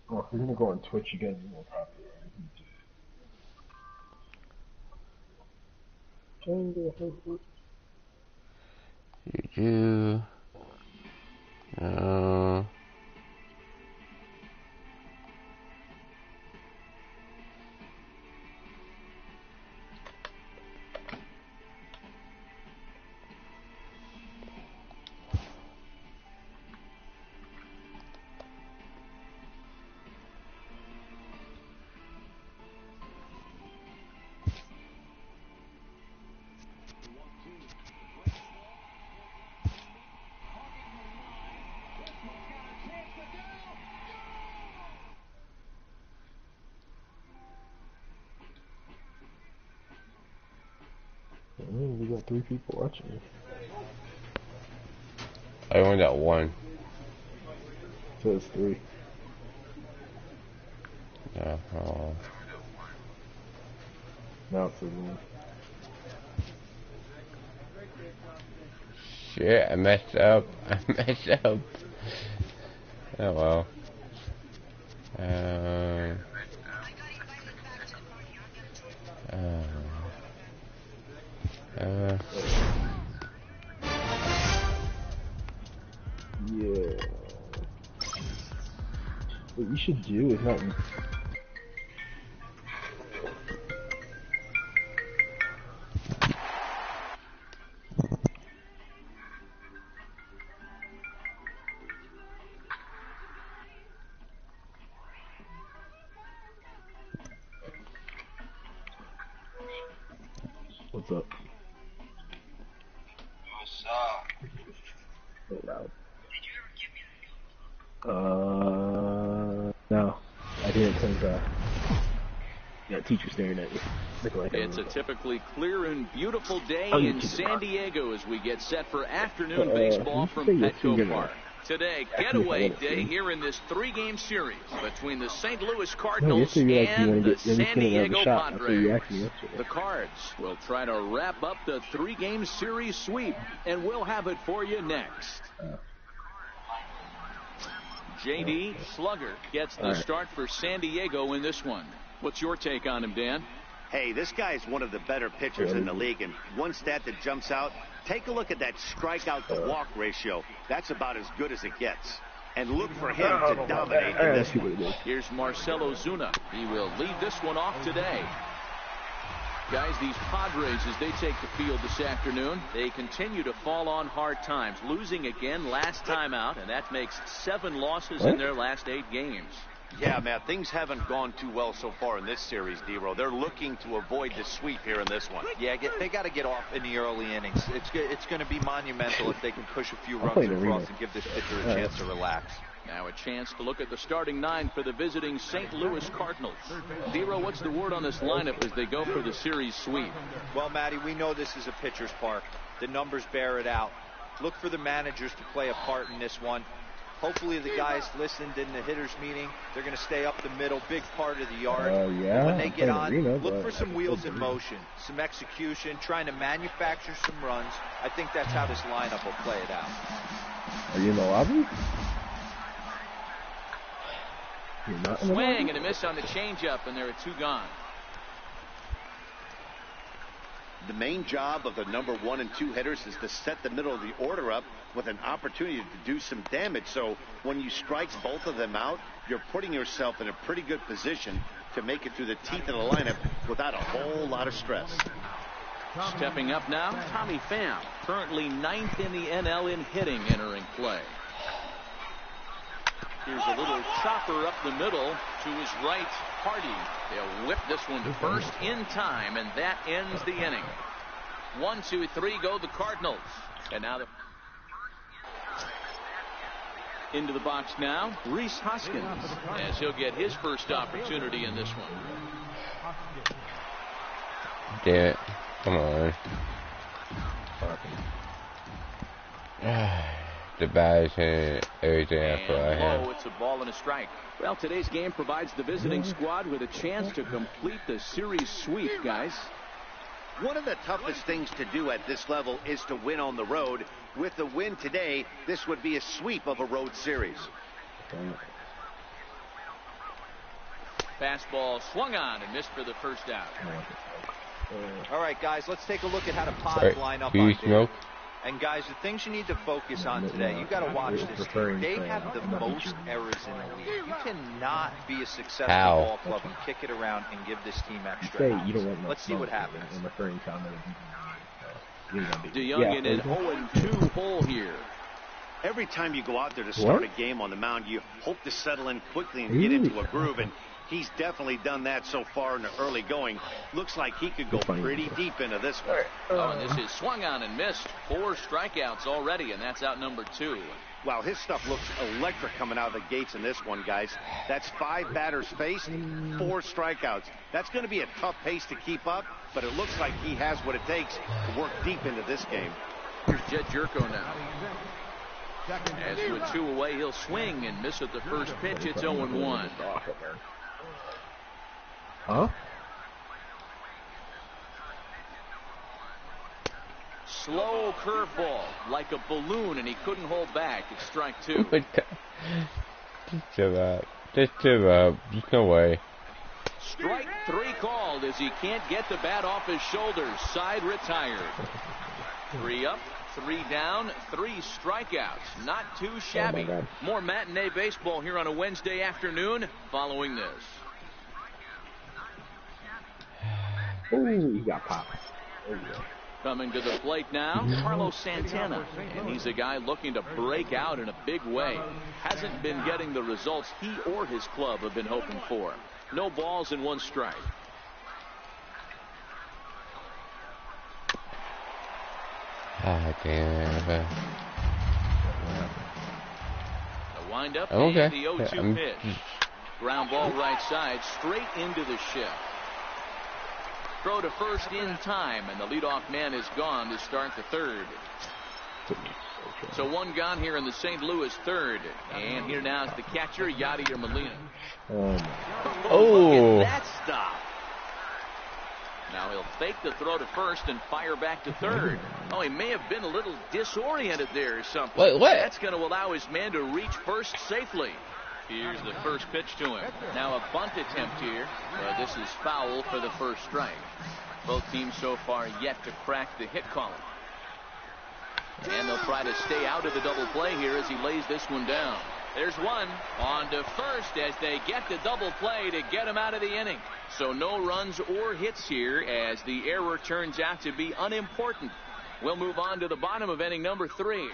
Well, if you're gonna go on Twitch, you gotta be more popular. You We got 3 people watching. I only got 1. So it's 3. Yeah. Oh. Now it's 1. Shit, I messed up. Oh well. Yeah. What you should do is not. What's up? What's up? So loud. No, I didn't because yeah, teacher staring at me. It's a typically clear and beautiful day in San Diego as we get set for afternoon baseball from Petco Park. Today, getaway day here in this 3-game series between the St. Louis Cardinals and the San Diego Padres. The Cards will try to wrap up the 3-game series sweep, and we'll have it for you next. J.D. Slugger gets the start for San Diego in this one. What's your take on him, Dan? Hey, this guy's one of the better pitchers in the league, and one stat that jumps out, take a look at that strikeout to walk ratio. That's about as good as it gets. And look for him to dominate in this one. Here's Marcell Ozuna. He will lead this one off today. Guys, these Padres, as they take the field this afternoon, they continue to fall on hard times, losing again last time out, and that makes 7 losses in their last 8 games. Yeah, man, things haven't gone too well so far in this series, D-Row. They're looking to avoid the sweep here in this one. Yeah, they got to get off in the early innings. It's going to be monumental if they can push a few runs across and give this pitcher a chance to relax. Now a chance to look at the starting 9 for the visiting St. Louis Cardinals. D-Row, what's the word on this lineup as they go for the series sweep? Well, Matty, we know this is a pitcher's park. The numbers bear it out. Look for the managers to play a part in this one. Hopefully the guys listened in the hitters meeting. They're going to stay up the middle, big part of the yard. When they get on, look for some wheels in motion, some execution, trying to manufacture some runs. I think that's how this lineup will play it out. Are you in the lobby? Swing and a miss on the changeup, and there are 2 gone. The main job of the number 1 and 2 hitters is to set the middle of the order up with an opportunity to do some damage. So when you strike both of them out, you're putting yourself in a pretty good position to make it through the teeth of the lineup without a whole lot of stress. Stepping up now, Tommy Pham, currently 9th in the NL in hitting, entering play. Here's a little chopper up the middle to his right. Hardy. They'll whip this one to first in time, and that ends the inning. 1, 2, 3 go the Cardinals. And now into the box now, Rhys Hoskins, as he'll get his first opportunity in this one. Damn it. Come on. The bags and everything after I have. It's a ball and a strike. Well, today's game provides the visiting squad with a chance to complete the series sweep, guys. One of the toughest things to do at this level is to win on the road. With the win today, this would be a sweep of a road series. Fastball swung on and missed for the first out. All right, guys, let's take a look at how the pods line up on video. And guys, the things you need to focus on today, you got to watch this team. They have the most errors in the league. You cannot be a successful ball club and kick it around and give this team extra outs. Let's see what happens. DeYoung in an 0-2 hole here. Every time you go out there to start a game on the mound, you hope to settle in quickly and get into a groove, and he's definitely done that so far in the early going. Looks like he could go pretty deep into this one. Oh, and this is swung on and missed. 4 strikeouts already, and that's out number 2. Wow, his stuff looks electric coming out of the gates in this one, guys. That's 5 batters faced, 4 strikeouts. That's going to be a tough pace to keep up, but it looks like he has what it takes to work deep into this game. Here's Jed Jerko now. As with 2 away, he'll swing and miss at the first pitch. It's 0-1. Huh? Slow curveball, like a balloon, and he couldn't hold back. It's strike 2. Just give up. Just give up. There's no way. Strike 3 called as he can't get the bat off his shoulders. Side retired. 3 up, 3 down, 3 strikeouts. Not too shabby. More matinee baseball here on a Wednesday afternoon following this. Ooh, you got popped. Coming to the plate now, Carlos Santana. And he's a guy looking to break out in a big way. Hasn't been getting the results he or his club have been hoping for. No balls and 1 strike. Ah, damn. The windup Okay. and the 0-2 pitch. Ground ball right side, straight into the shift. Throw to first in time, and the leadoff man is gone to start the 3rd. So 1 gone here in the St. Louis 3rd. And here now is the catcher, Yadier Molina. Oh. Look at that stop. Now he'll fake the throw to first and fire back to 3rd. Oh, he may have been a little disoriented there or something. Wait, what? That's going to allow his man to reach first safely. Here's the first pitch to him. Now a bunt attempt here. This is foul for the first strike. Both teams so far yet to crack the hit column. And they'll try to stay out of the double play here as he lays this one down. There's one on to first as they get the double play to get him out of the inning. So no runs or hits here as the error turns out to be unimportant. We'll move on to the bottom of inning number 3.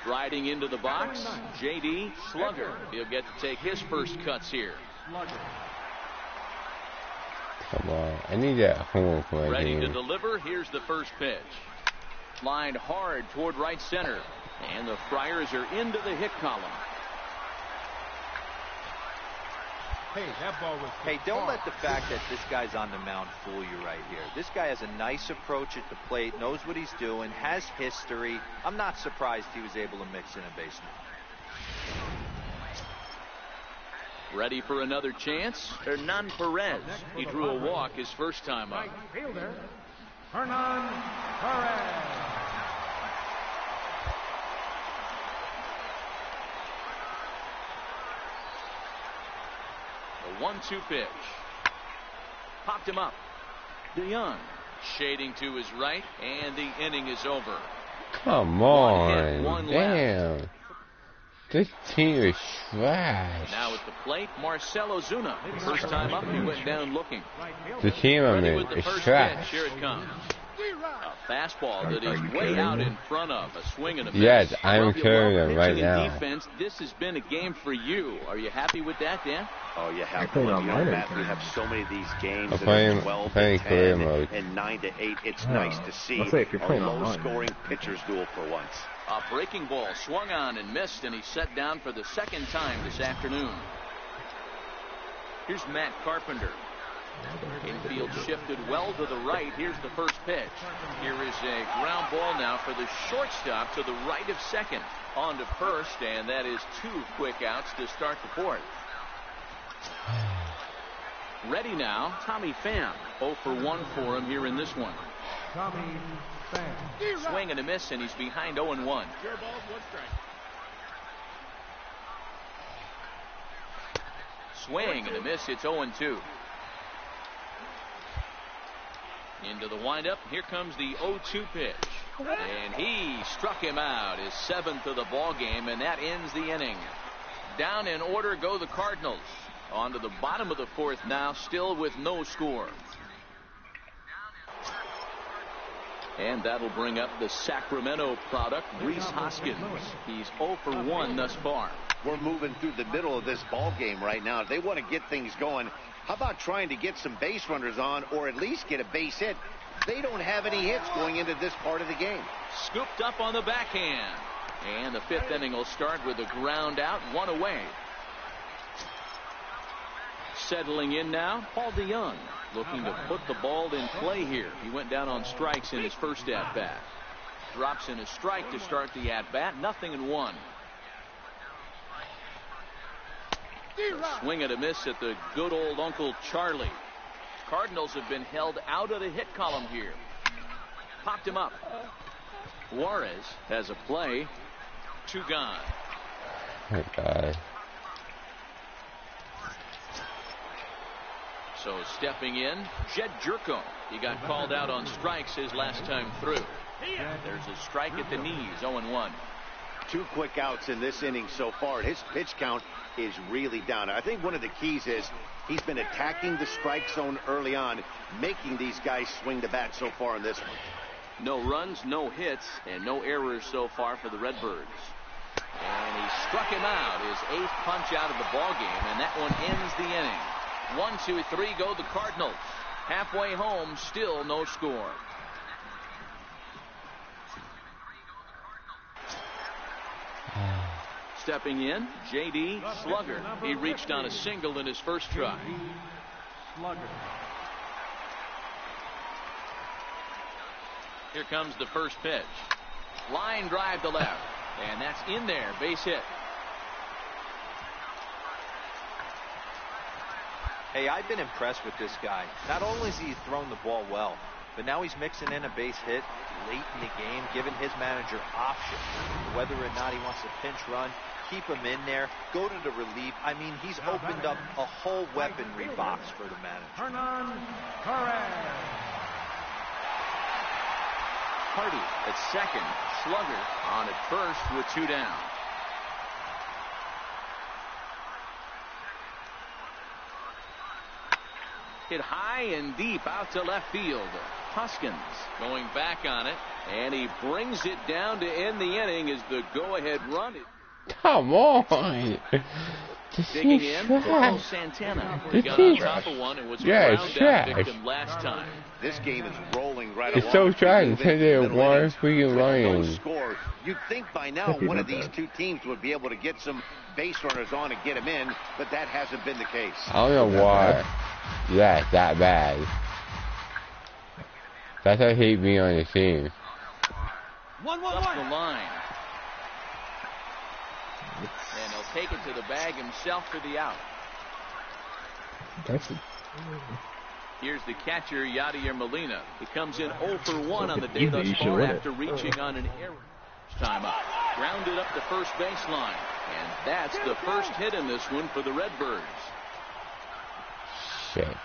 Striding into the box, J.D. Slugger. He'll get to take his first cuts here. Come on. I need that home for my Ready game. to deliver. Here's the first pitch. Lined hard toward right center. And the Friars are into the hit column. Hey, don't let the fact that this guy's on the mound fool you right here. This guy has a nice approach at the plate, knows what he's doing, has history. I'm not surprised he was able to mix in a base hit. Ready for another chance? Hernan Perez. He drew a walk his first time up. Fielder, Hernan Perez. A 1-2 pitch. Popped him up. DeYoung shading to his right, and the inning is over. Come One on. hit, 1 Damn. left. This team is trash. Now at the plate, Marcell Ozuna. First time up, he went down looking. The team I'm Ready in with the is first trash. pitch. Here it comes. A fastball that is way out in front of. A swing and a miss. Yes, I'm Well, if you carrying love them right pitching and now. defense, this has been a game for you. Are you happy with that, Dan? Oh, you have to. playing You on know, minor Matt, we terms. have so many of these games I'm that playing- are 12 playing to career 10 mode. and 9 to 8. It's Oh. nice to see I'll say if you're a playing online. low-scoring pitcher's duel for once. A breaking ball swung on and missed, and he's set down for the second time this afternoon. Here's Matt Carpenter. Infield shifted well to the right. Here's the first pitch. Here is a ground ball now for the shortstop to the right of second. On to first, and that is 2 quick outs to start the 4th. Ready now, Tommy Pham. 0 for 1 for him here in this one. Tommy Pham. Swing and a miss, and he's behind 0-1. swing and a miss. It's 0-2. Into the windup. Here comes the 0-2 pitch. And he struck him out, his 7th of the ball game, and that ends the inning. Down in order go the Cardinals. On to the bottom of the 4th now, still with no score. And that'll bring up the Sacramento product, Rhys Hoskins. He's 0 for 1 thus far. We're moving through the middle of this ball game right now. If they want to get things going, how about trying to get some base runners on, or at least get a base hit? They don't have any hits going into this part of the game. Scooped up on the backhand. And the 5th inning will start with a ground out, 1 away. Settling in now, Paul DeYoung, looking to put the ball in play here. He went down on strikes in his first at-bat. Drops in a strike to start the at-bat, 0-1. Swing and a miss at the good old Uncle Charlie. Cardinals have been held out of the hit column here. Popped him up. Juarez has a play. 2 gone. Oh, God. So stepping in, Jed Jerko. He got called out on strikes his last time through. There's a strike at the knees, 0-1. 2 quick outs in this inning so far. His pitch count is really down. I think one of the keys is he's been attacking the strike zone early on, making these guys swing the bat so far in this one. No runs, no hits, and no errors so far for the Redbirds. And he struck him out, his 8th punch out of the ball game, and that one ends the inning. 1, 2, 3 go the Cardinals. Halfway home, still no score. Stepping in, J.D. Slugger. He reached on a single in his first try. Here comes the first pitch. Line drive to left. And that's in there. Base hit. Hey, I've been impressed with this guy. Not only has he thrown the ball well, but now he's mixing in a base hit late in the game, giving his manager options. Whether or not he wants to pinch run, keep him in there, go to the relief. I mean, he's opened up a whole weaponry box for the manager. Hardy at second. Slugger on at first with 2 down. Hit high and deep out to left field. Hoskins going back on it, and he brings it down to end the inning as the go-ahead run. Come on. Digging in, Carlos Santana. He got on top of one and was a ground-out victim last time. This game is rolling right It's along. so trash. They're one freaking No running. score. You'd think by now one of these 2 teams would be able to get some base runners on and get them in, but that hasn't been the case. I don't know why that's that bad. That's why I hate being on the team. 1-1-1. Up the line. And he'll take it to the bag himself for the out. Here's the catcher, Yadier Molina. He comes in 0 for 1 on the day thus far after reaching on an error. Time up. Grounded up the first baseline. And that's the first hit in this one for the Redbirds. Shit.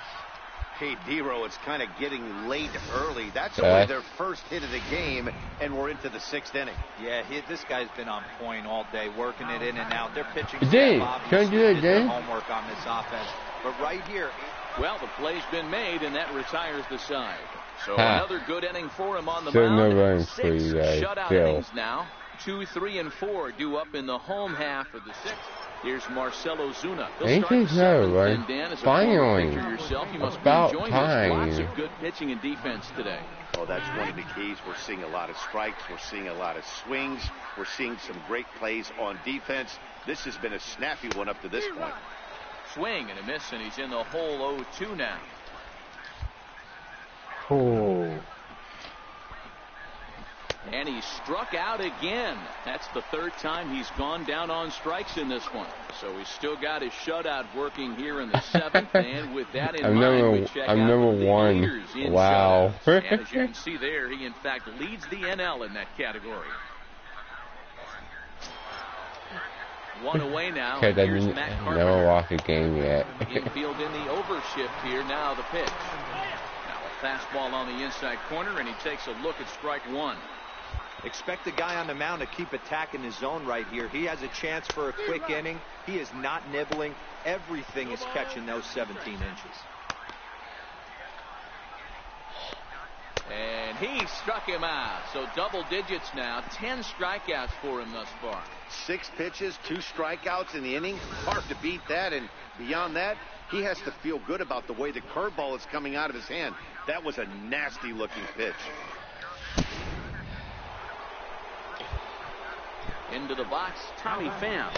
Hey, Dero, it's kind of getting late early. That's only their first hit of the game, and we're into the 6th inning. Yeah, this guy's been on point all day, working it in and out. They're pitching Can you do it again? Homework on this offense. But right here, well, the play's been made, and that retires the side. So another good inning for him on the Still mound. no runs 6 for you guys. shutout innings now. 2, 3, and 4 due up in the home half of the 6th. Here's Marcelo Zuna. Ain't this no run? Finally. Yourself, you must About be enjoying time. lots of good pitching and defense today. Oh, that's one of the keys. We're seeing a lot of strikes. We're seeing a lot of swings. We're seeing some great plays on defense. This has been a snappy one up to this point. Swing and a miss, and he's in the hole 0-2 now. Oh. And he struck out again. That's the 3rd time he's gone down on strikes in this one. So he's still got his shutout working here in the 7th. And with that in mind, we check out number the 1. leaders in Wow. shutouts. And as you can see there, he in fact leads the NL in that category. One away now. Because I Here's didn't Matt never Carpenter. walk a game yet. Infield in the overshift here. Now the pitch. Now a fastball on the inside corner, and he takes a look at strike one. Expect the guy on the mound to keep attacking his zone right here. He has a chance for a quick inning. He is not nibbling. Everything is catching those 17 inches. And he struck him out. So double digits now. 10 strikeouts for him thus far. 6 pitches, 2 strikeouts in the inning. Hard to beat that. And beyond that, he has to feel good about the way the curveball is coming out of his hand. That was a nasty looking pitch. Into the box, Tommy Pham.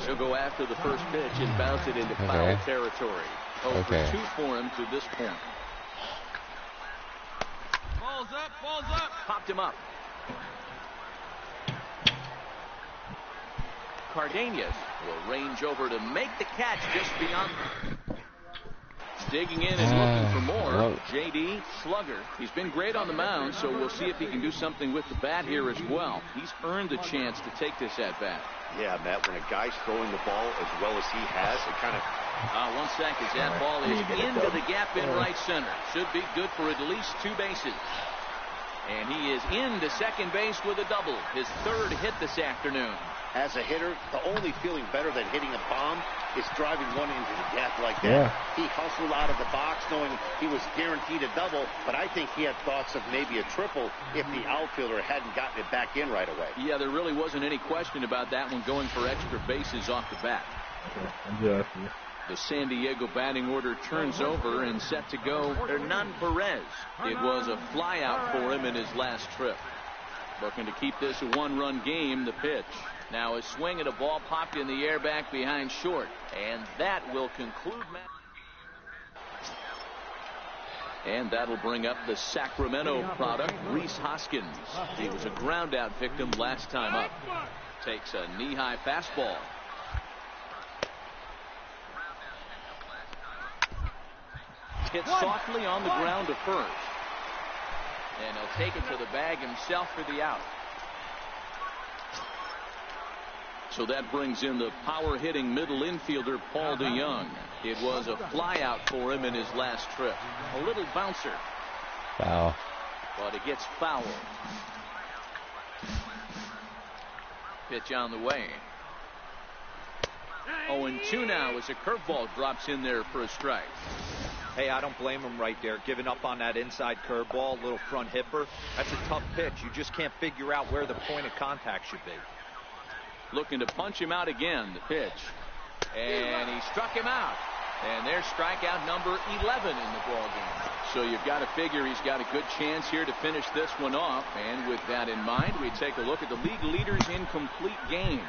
He'll go after the first pitch and bounce it into foul territory. 0 for 2 for him to this point. Balls up. Popped him up. Cardenas will range over to make the catch just beyond. Digging in and looking for more. J.D. Slugger. He's been great on the mound, so we'll see if he can do something with the bat here as well. He's earned the chance to take this at bat. Yeah, Matt, when a guy's throwing the ball as well as he has, it kind of... 1 second. That ball is into the gap in right center. Should be good for at least 2 bases. And he is into second base with a double. His 3rd hit this afternoon. As a hitter, the only feeling better than hitting a bomb is driving one into the gap like that. Yeah. He hustled out of the box knowing he was guaranteed a double, but I think he had thoughts of maybe a triple if the outfielder hadn't gotten it back in right away. Yeah, there really wasn't any question about that one, going for extra bases off the bat. Okay. The San Diego batting order turns over and set to go Hernan Perez. It was a flyout for him in his last trip. Looking to keep this a 1-run game. The pitch. Now a swing and a ball popped in the air back behind short. And that will conclude. And that'll bring up the Sacramento product, Rhys Hoskins. He was a ground out victim last time up. Takes a knee-high fastball. Hit softly on the ground to first. And he'll take it to the bag himself for the out. So that brings in the power-hitting middle infielder, Paul DeYoung. It was a flyout for him in his last trip. A little bouncer. Wow. But it gets fouled. Pitch on the way. 0-2 now as a curveball drops in there for a strike. Hey, I don't blame him right there. Giving up on that inside curveball, little front hipper. That's a tough pitch. You just can't figure out where the point of contact should be. Looking to punch him out again, the pitch. And he struck him out. And there's strikeout number 11 in the ballgame. So you've got to figure he's got a good chance here to finish this one off. And with that in mind, we take a look at the league leaders in complete games.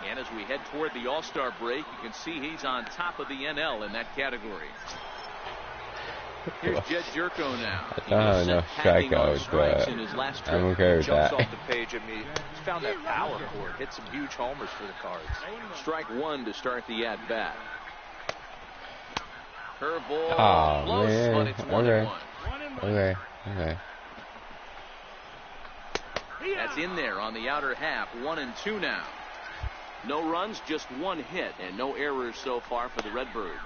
And as we head toward the All-Star break, you can see he's on top of the NL in that category. Here's Jed Jerko now. I don't have enough strikeouts, but I'm okay with that. Jumps off the page at me. He's found that power chord. Hit some huge homers for the Cards. Strike one to start the at-bat. Curveball close, man. but it's 1-1. Okay. That's in there on the outer half. 1-2 now. No runs, just 1 hit, and no errors so far for the Redbirds.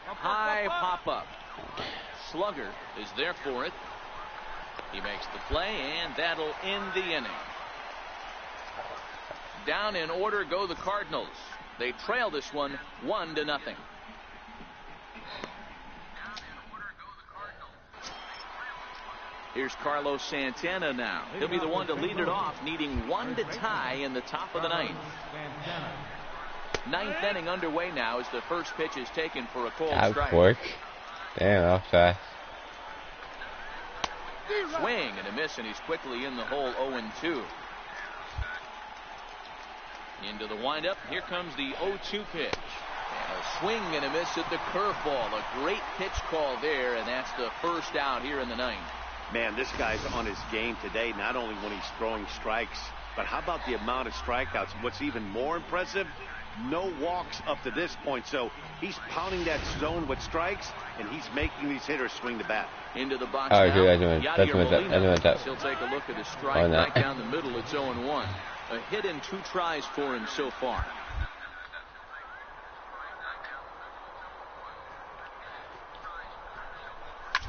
High pop-up. Slugger is there for it. He makes the play, and that'll end the inning. Down in order go the Cardinals. They trail this one 1-0. Here's Carlos Santana now. He'll be the one to lead it off, needing 1 to tie in the top of the 9th. 9th inning underway now as the first pitch is taken for a cold strike. Work. Damn, that was fast. Swing and a miss, and he's quickly in the hole. 0-2. Into the windup. Here comes the 0-2 pitch. And a swing and a miss at the curveball. A great pitch call there, and that's the first out here in the 9th. Man, this guy's on his game today, not only when he's throwing strikes, but how about the amount of strikeouts? What's even more impressive, no walks up to this point. So he's pounding that zone with strikes, and he's making these hitters swing the bat. Into the box now. He'll take That's a look at the strike right down the middle. It's 0-1. A hit in 2 tries for him so far.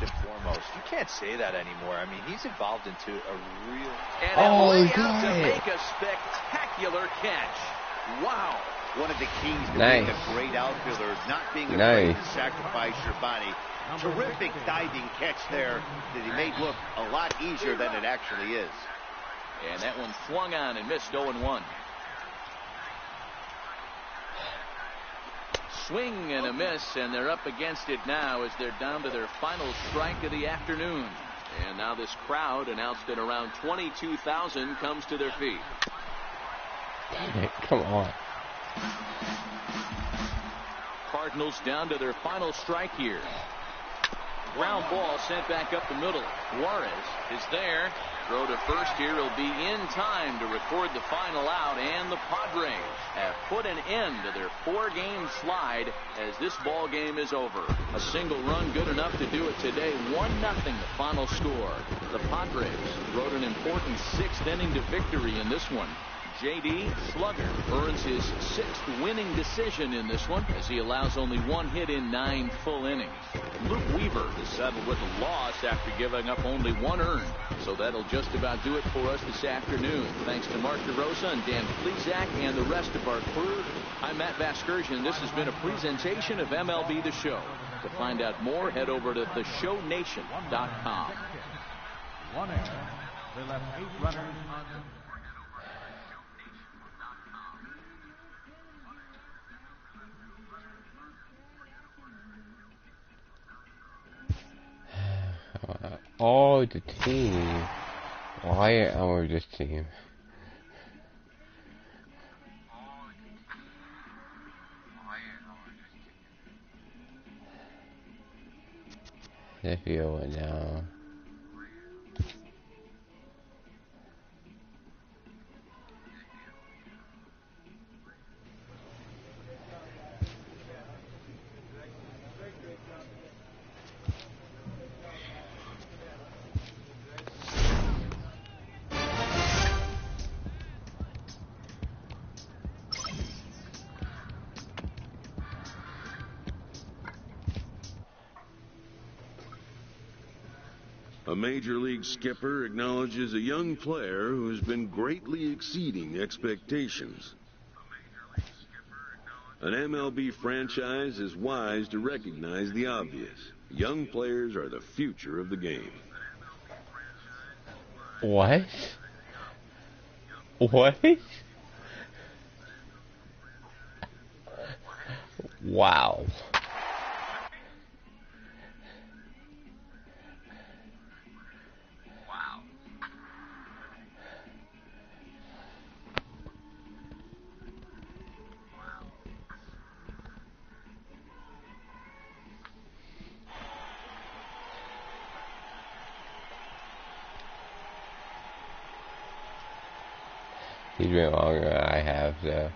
And foremost, you can't say that anymore. I mean, he's evolved into a real... And a layout to make a spectacular catch. Wow. One of the keys to being a great outfielder is not being afraid to sacrifice your body. Terrific diving catch there that he made look a lot easier than it actually is. And that one swung on and missed 0-1. Swing and a miss, and they're up against it now as they're down to their final strike of the afternoon. And now this crowd, announced at around 22,000, comes to their feet. Damn it, come on. Cardinals down to their final strike here. Ground ball sent back up the middle. Juarez is there. Throw to first here. He'll be in time to record the final out, and the Padres have put an end to their 4-game slide as this ball game is over. A single run good enough to do it today. 1-0 the final score. The Padres wrote an important 6th inning to victory in this one. J.D. Slugger earns his 6th winning decision in this one as he allows only 1 hit in 9 full innings. Luke Weaver is settled with a loss after giving up only 1 earned. So that'll just about do it for us this afternoon. Thanks to Mark DeRosa and Dan Plesac and the rest of our crew. I'm Matt Vasgersian. This has been a presentation of MLB The Show. To find out more, head over to theshownation.com. 1 error. They left 8 runners on the... Oh, the team. Why am I this team? I feel it now. A major league skipper acknowledges a young player who has been greatly exceeding expectations. An MLB franchise is wise to recognize the obvious. Young players are the future of the game. What? What? Wow. He's been longer than I have, so.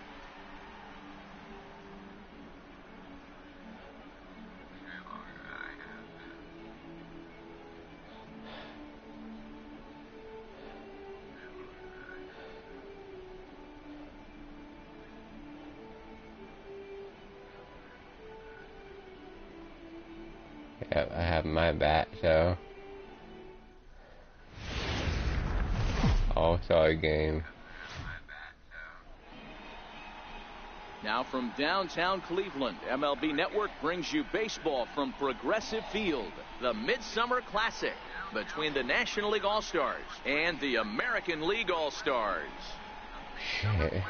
Yep, I have my bat, so. All-star game. Now from downtown Cleveland, MLB Network brings you baseball from Progressive Field, the Midsummer Classic between the National League All-Stars and the American League All-Stars. Shit.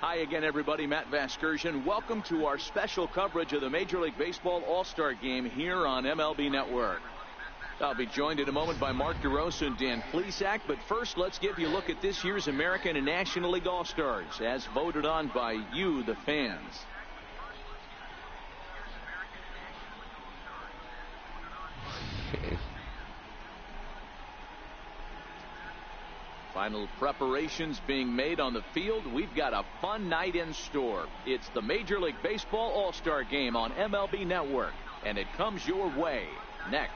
Hi again, everybody. Matt Vasgersian. Welcome to our special coverage of the Major League Baseball All-Star Game here on MLB Network. I'll be joined in a moment by Mark DeRosa and Dan Plesac, but first let's give you a look at this year's American and National League All-Stars as voted on by you, the fans. Final preparations being made on the field. We've got a fun night in store. It's the Major League Baseball All-Star Game on MLB Network, and it comes your way next.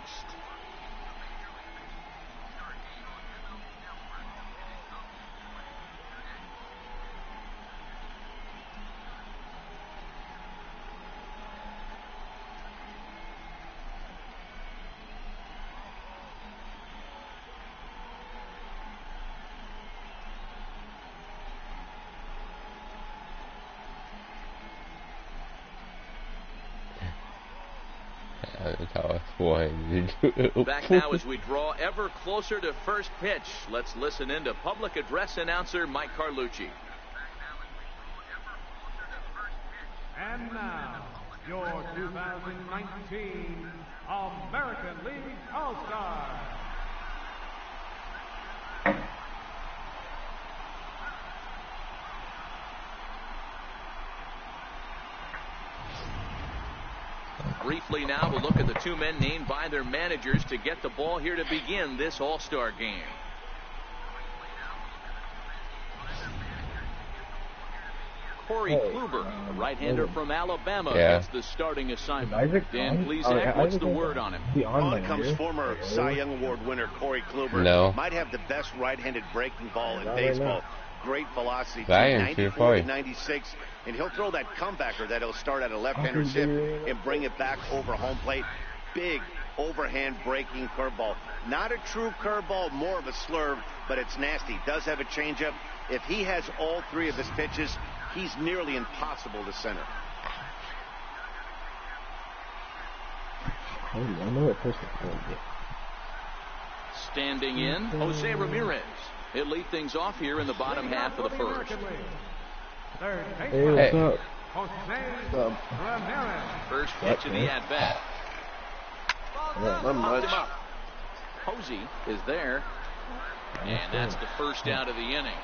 Back now as we draw ever closer to first pitch. Let's listen in to public address announcer Mike Carlucci. And now, your 2019 American League All-Star. Briefly now, we'll look at the two men named by their managers to get the ball here to begin this All-Star game. Corey Kluber, a right-hander from Alabama, gets the starting assignment. Dan Plesac, what's the word on him? On comes former Cy Young Award winner Corey Kluber. Might have the best right-handed breaking ball in baseball. Great velocity, 94 to 96, and he'll throw that comebacker that he'll start at a left-hander's hip and bring it back over home plate. Big overhand breaking curveball. Not a true curveball, more of a slurve, but it's nasty. Does have a changeup. If he has all three of his pitches, he's nearly impossible to center. Standing in, Jose Ramirez. He'll lead things off here in the bottom half of the first. Hey, what's up? First pitch of the at-bat. Not much. Posey is there, and that's the first out of the inning.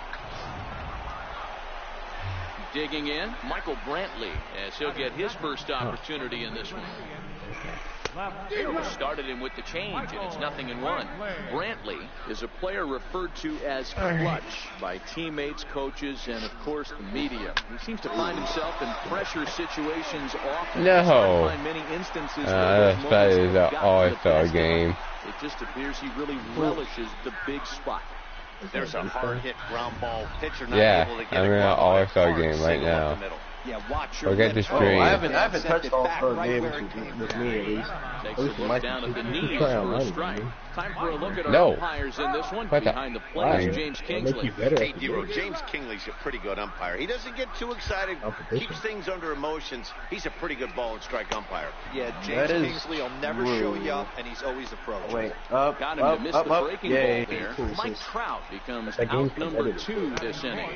Digging in, Michael Brantley, as he'll get his first opportunity in this one. Started him with the change, and it's 0-1. Brantley is a player referred to as clutch by teammates, coaches, and of course the media. He seems to find himself in pressure situations often. No. Find many instances that is an all-star game. It just appears he really relishes the big spot. There's a hard hit ground ball. Pitcher not able to get I'm in an all-star game right now. Yeah, watch your Forget the stream. I haven't touched all-star games with me at least. Takes a look down at the knees for a strike. Time for a look at our umpires in this one. Behind the plate is James Kingsley. Hey, Dero, James Kingsley's a pretty good umpire. He doesn't get too excited, keeps things under emotions. He's a pretty good ball and strike umpire. Yeah, James Kingsley will never show you up, and he's always approaching. Wait, got him to miss the breaking ball there. Mike Trout becomes out number 2 this inning.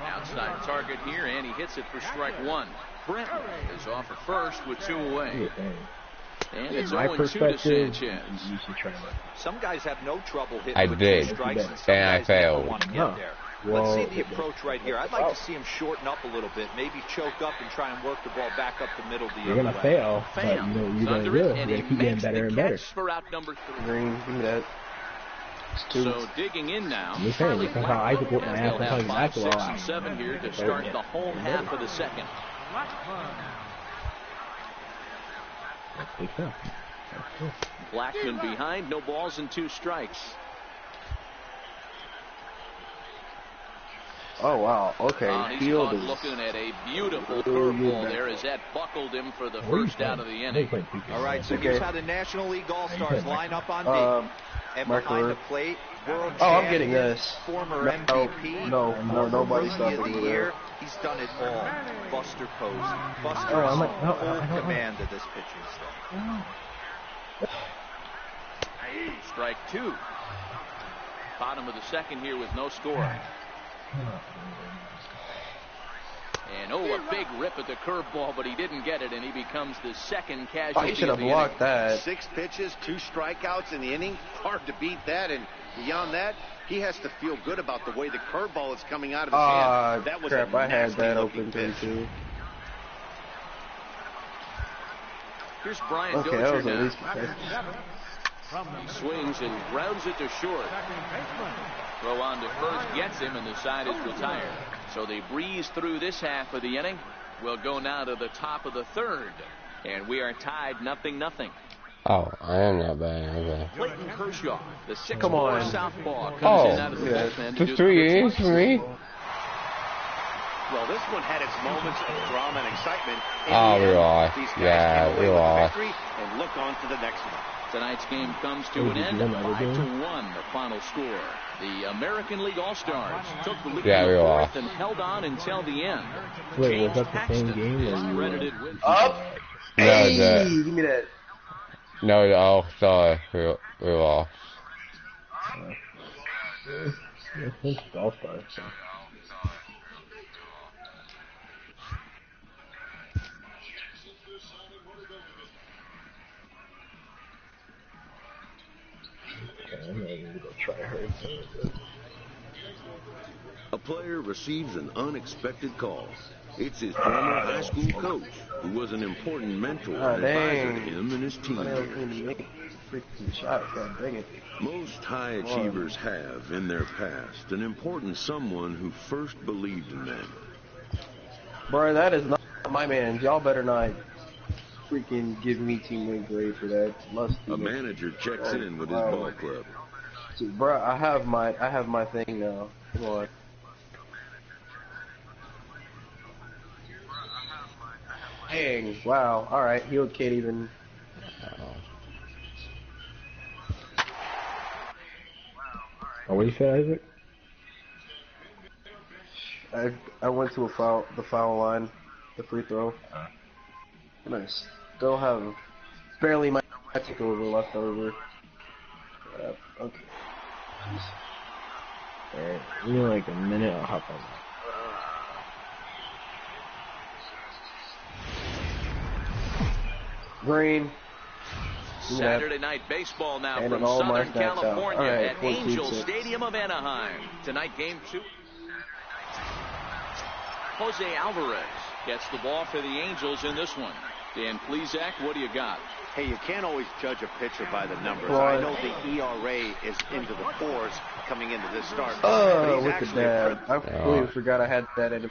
Outside target here, and he hits it for strike 1. Brentman is off at first with 2 away. And it's 0-2 to Sanchez. Some guys have no trouble hitting I with did, 2 strikes, and I failed. Want to get there. Let's see the approach right here. I'd like to see him shorten up a little bit, maybe choke up and try and work the ball back up the middle. You're going to fail, but you're going to do it. You're going to keep getting better and better. For out number 3. Green, give me that. So digging in now. You're saying this is how I could put my ass on 5, 6, and 7 here to start the home half of the second. Blackman behind, no balls and 2 strikes. Oh wow, okay. He's looking at a beautiful curveball there as that buckled him for the first out of the inning. All right, so here's how the National League All-Stars line up on D. And behind the plate, world champion, I'm getting this. Former MVP, nobody's Rookie of the Year. He's done it all. Buster Posey. Buster is full command of this pitching staff. Strike 2. Bottom of the second here with no score. And a big rip at the curveball, but he didn't get it, and he becomes the second casualty. He should have blocked that. 6 pitches, 2 strikeouts in the inning. Hard to beat that, and beyond that, he has to feel good about the way the curveball is coming out of his hand. That was crap, a I had that open pitch. Here's Brian Okay, Dozier that was at now. least He swings and grounds it to short. Throw on to first gets him, and the side is retired. So they breeze through this half of the inning. We'll go now to the top of the third, and we are tied 0-0. Oh, I am not bad. Okay. Clayton Kershaw, the 6'4" Come on. southpaw, comes in out of the yeah. bullpen to do Just 3 innings for me? Well, this one had its moments of drama and excitement. In Oh, the we end, lost. these guys Yeah, came away we with the lost. victory and look on to the next one. Tonight's game comes to an end, 5-1, the final score. The American League All-Stars took the lead in the fourth and held on until the end. Wait, was James that the same Paxton game? Or you credited with Up. No, Hey, give me that. No, oh, sorry. We lost. It's All-Star. So. Okay, I'm ready to go try her. A player receives an unexpected call. It's his former high school coach, who was an important mentor and advisor to him and his team. Freaking shot, God dang it. Most high achievers have, in their past, an important someone who first believed in them. Bro, that is not my man. Y'all better not freaking give me teammate grade for that. A manager checks in with his ball club. Bro, I have my thing now. Come on. Dang, wow. Alright, you can't even. Oh, what do you say, Isaac? I went to the foul line, the free throw, and I still have barely my takeover left over. Okay. Alright, give me like a minute, I'll hop on. Green. Saturday Night Baseball now And from all my Southern stats out. California All right, at 14-6. Angel Stadium of Anaheim. Tonight, Game 2. Jose Alvarez gets the ball for the Angels in this one. Dan Plesac, what do you got? Hey, you can't always judge a pitcher by the numbers. I know the ERA is into the 4s coming into this start. Oh, look at that. I completely forgot I had that in